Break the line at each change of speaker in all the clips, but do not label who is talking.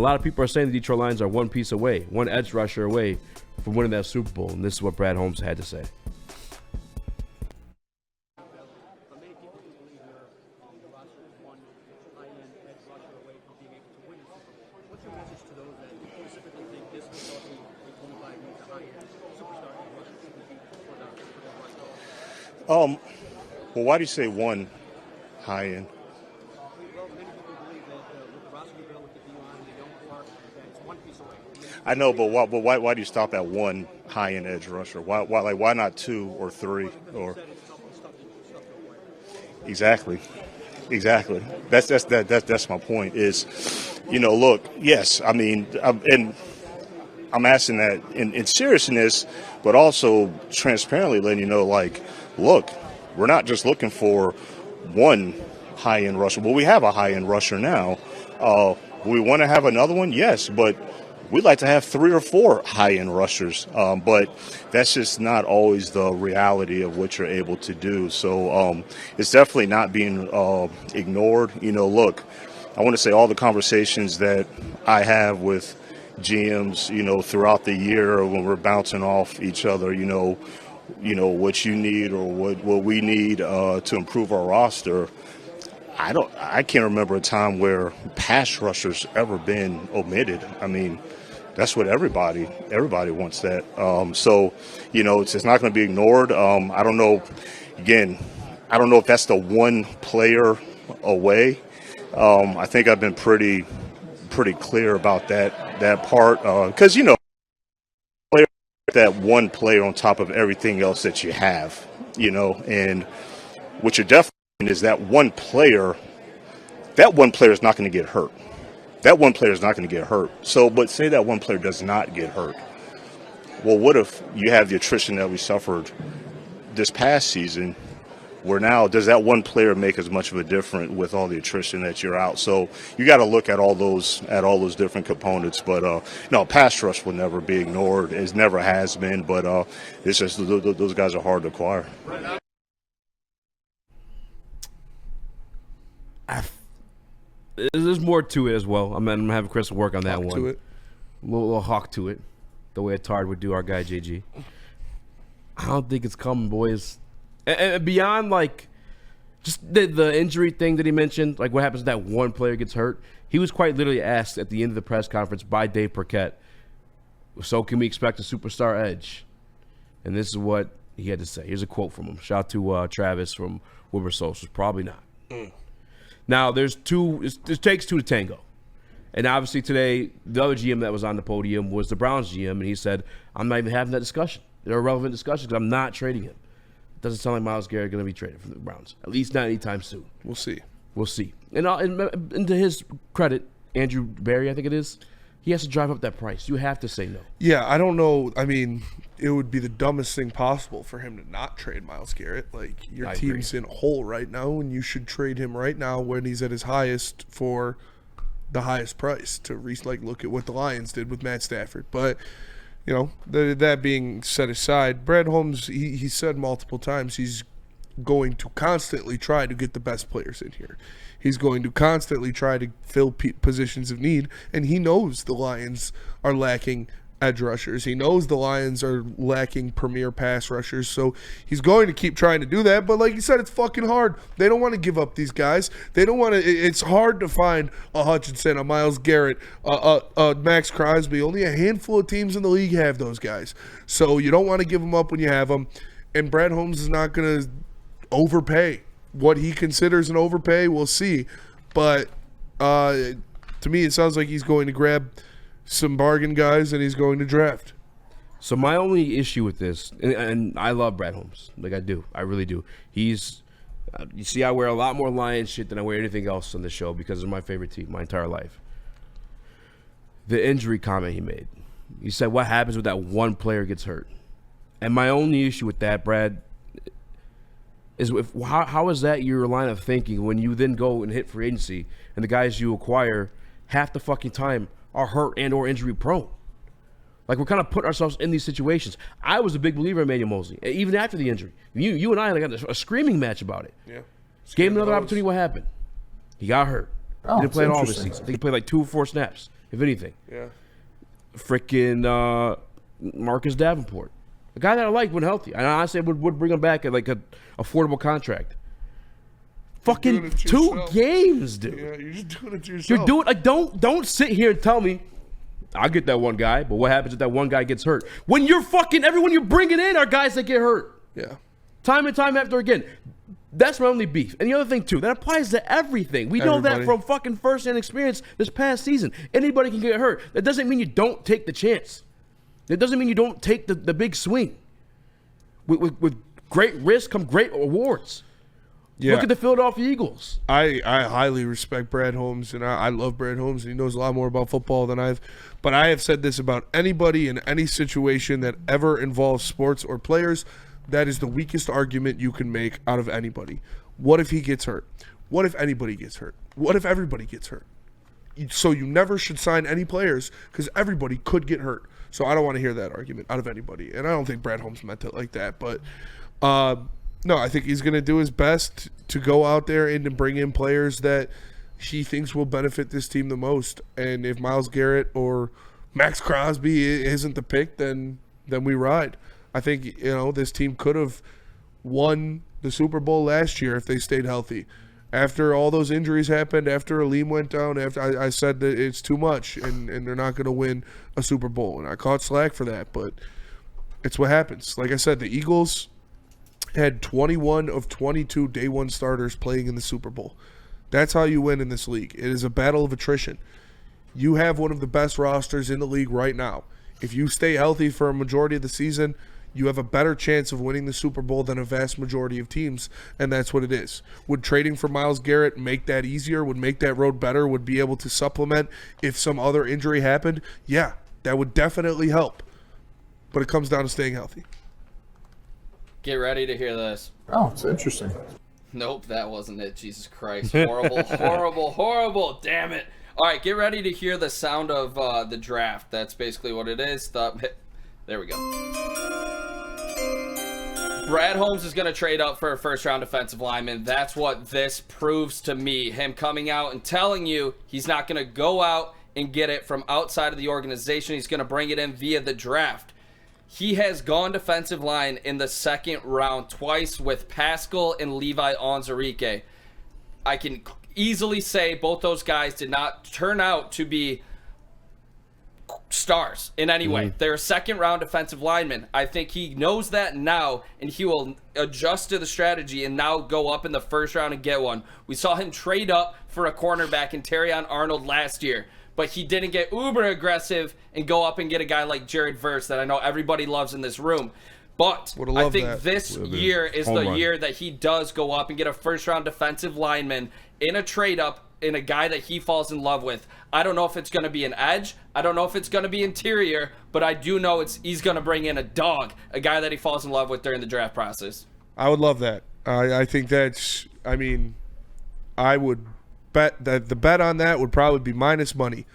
A lot of people are saying the Detroit Lions are one piece away, one edge rusher away from winning that Super Bowl, and this is what Brad Holmes had to say.
Well, why do you say one high end? I know, but why do you stop at one high end edge rusher? Why not two or three or? Exactly. That's my point. Is, look, yes, I mean, and I'm asking that in seriousness, but also transparently letting you know, like, look, we're not just looking for one high-end rusher. Well, we have a high-end rusher now. We want to have another one? Yes, but we'd like to have 3 or 4 high-end rushers. But that's just not always the reality of what you're able to do. So it's definitely not being ignored. Look, I want to say all the conversations that I have with GMs, throughout the year when we're bouncing off each other, what you need or what we need to improve our roster. I can't remember a time where pass rushers ever been omitted. I mean, that's what everybody wants that. So, it's not going to be ignored. I don't know. Again, I don't know if that's the one player away. I think I've been pretty clear about that part because that one player on top of everything else that you have, and what you're definitely is that one player is not going to get hurt. That one player is not going to get hurt. So, but say that one player does not get hurt. Well, what if you have the attrition that we suffered this past season, where now does that one player make as much of a difference with all the attrition that you're out? So you got to look at all those different components. But no, pass rush will never be ignored. It never has been. But it's just those guys are hard to acquire.
There's more to it as well. I'm gonna have Chris work on that one.
To it.
A little hawk to it, the way a Tard would do our guy JG. I don't think it's coming, boys. And beyond, like, just the injury thing that he mentioned, like what happens if that one player gets hurt, he was quite literally asked at the end of the press conference by Dave Burkett, so can we expect a superstar edge? And this is what he had to say. Here's a quote from him. Shout out to Travis from Woodward Socials. Probably not. Now, it takes two to tango. And obviously today, the other GM that was on the podium was the Browns GM, and he said, I'm not even having that discussion. They're irrelevant discussions because I'm not trading him. Doesn't sound like Myles Garrett going to be traded from the Browns, at least not anytime soon.
We'll see.
And to his credit, Andrew Berry, I think it is, he has to drive up that price. You have to say no.
Yeah, I don't know. I mean, it would be the dumbest thing possible for him to not trade Myles Garrett. Like, your team's in a hole right now, and you should trade him right now when he's at his highest for the highest price to look at what the Lions did with Matt Stafford. But that being set aside, Brad Holmes, he said multiple times he's going to constantly try to get the best players in here. He's going to constantly try to fill positions of need, and he knows the Lions are lacking edge rushers. He knows the Lions are lacking premier pass rushers, so he's going to keep trying to do that. But like you said, it's fucking hard. They don't want to give up these guys. They don't want to. It's hard to find a Hutchinson, a Myles Garrett, a Max Crosby. Only a handful of teams in the league have those guys. So you don't want to give them up when you have them. And Brad Holmes is not going to overpay. What he considers an overpay, we'll see. But to me, it sounds like he's going to grab some bargain guys and he's going to draft.
So my only issue with this, and I love Brad Holmes, like I do, I really do. He's, you see, I wear a lot more Lions shit than I wear anything else on the show because it's my favorite team my entire life. The injury comment he made, he said, "What happens when that one player gets hurt?" And my only issue with that, Brad, is how is that your line of thinking when you then go and hit free agency and the guys you acquire half the fucking time are hurt and or injury prone? Like, we're kind of putting ourselves in these situations. I was a big believer in Emmanuel Mosley, even after the injury. You and I got a screaming match about it.
Yeah.
Gave him another opportunity. What happened? He got hurt. He didn't play at all this season. I think he played like 2 or 4 snaps. if anything.
Yeah.
Freaking Marcus Davenport, a guy that I liked when healthy. And I honestly would bring him back at like a affordable contract. Fucking 2 games, dude.
Yeah, you're just doing it to yourself.
You're doing like don't sit here and tell me I'll get that one guy, but what happens if that one guy gets hurt? When you're fucking everyone you're bringing in are guys that get hurt.
Yeah.
Time and time after again. That's my only beef. And the other thing too, that applies to everything. We know that from fucking first-hand experience this past season. Anybody can get hurt. That doesn't mean you don't take the chance. That doesn't mean you don't take the big swing. With great risk come great awards. Yeah. Look at the Philadelphia Eagles.
I highly respect Brad Holmes, and I love Brad Holmes. He knows a lot more about football than I've. But I have said this about anybody in any situation that ever involves sports or players. That is the weakest argument you can make out of anybody. What if he gets hurt? What if anybody gets hurt? What if everybody gets hurt? So you never should sign any players because everybody could get hurt. So I don't want to hear that argument out of anybody. And I don't think Brad Holmes meant it like that. But no, I think he's going to do his best to go out there and to bring in players that he thinks will benefit this team the most. And if Myles Garrett or Max Crosby isn't the pick, then we ride. I think, this team could have won the Super Bowl last year if they stayed healthy. After all those injuries happened, after Aleem went down, after I said that it's too much and they're not going to win a Super Bowl. And I caught slack for that, but it's what happens. Like I said, the Eagles had 21 of 22 day one starters playing in the Super Bowl. That's how you win in this league. It is a battle of attrition. You have one of the best rosters in the league right now. If you stay healthy for a majority of the season, you have a better chance of winning the Super Bowl than a vast majority of teams, and that's what it is. Would trading for Myles Garrett make that easier? Would make that road better? Would be able to supplement if some other injury happened? Yeah, that would definitely help. But it comes down to staying healthy.
Get ready to hear this.
Oh, it's interesting.
Nope, that wasn't it. Jesus Christ. Horrible, horrible, horrible. Damn it. All right, get ready to hear the sound of the draft. That's basically what it is. There we go. Brad Holmes is going to trade up for a first-round defensive lineman. That's what this proves to me. Him coming out and telling you he's not going to go out and get it from outside of the organization. He's going to bring it in via the draft. He has gone defensive line in the second round twice with Pascal and Levi Onwuzurike. I can easily say both those guys did not turn out to be stars in any way. They're second-round defensive linemen. I think he knows that now, and he will adjust to the strategy and now go up in the first round and get one. We saw him trade up for a cornerback in Terrion Arnold last year, but he didn't get uber aggressive and go up and get a guy like Jared Verse that I know everybody loves in this room. But I think this year is the year that he does go up and get a first-round defensive lineman in a trade-up in a guy that he falls in love with. I don't know if it's going to be an edge. I don't know if it's going to be interior, but I do know he's going to bring in a dog, a guy that he falls in love with during the draft process.
I would love that. I think that's, I would bet that the bet on that would probably be minus money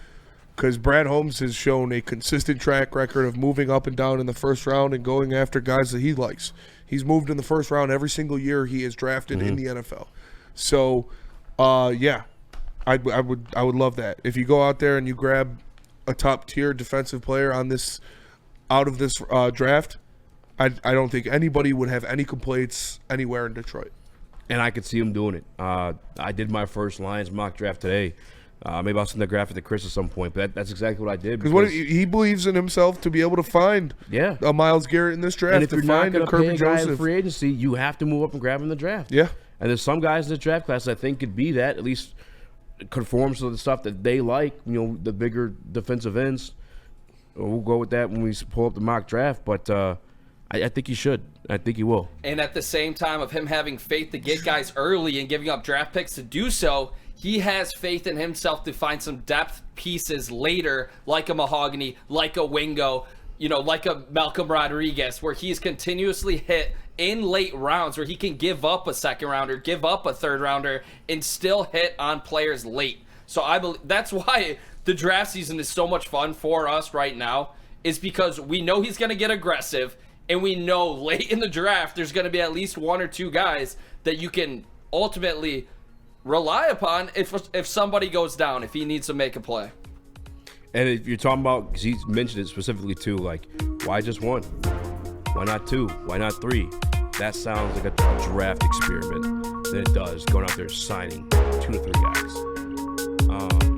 because Brad Holmes has shown a consistent track record of moving up and down in the first round and going after guys that he likes. He's moved in the first round every single year he is drafted in the NFL. So, yeah. I would love that. If you go out there and you grab a top tier defensive player out of this draft, I don't think anybody would have any complaints anywhere in Detroit.
And I could see him doing it. I did my first Lions mock draft today. Maybe I'll send the graphic to Chris at some point, but that's exactly what I did.
Because he believes in himself to be able to find a Myles Garrett in this draft.
And if you're not going to pay a guy in
Joseph.
Free agency, you have to move up and grab him in the draft.
Yeah.
And there's some guys in the draft class I think could be that, at least conforms to the stuff that they like, the bigger defensive ends. We'll go with that when we pull up the mock draft, but I think he should. I think he will.
And at the same time of him having faith to get guys early and giving up draft picks to do so, he has faith in himself to find some depth pieces later, like a Mahogany, like a Wingo, like a Malcolm Rodriguez, where he's continuously hit in late rounds where he can give up a second rounder, give up a third rounder, and still hit on players late. So I believe that's why the draft season is so much fun for us right now, is because we know he's going to get aggressive, and we know late in the draft there's going to be at least one or two guys that you can ultimately rely upon if somebody goes down, if he needs to make a play.
And if you're talking about, because he mentioned it specifically too, like, why just one? Why not two? Why not three? That sounds like a draft experiment than it does going out there signing 2 to 3 guys.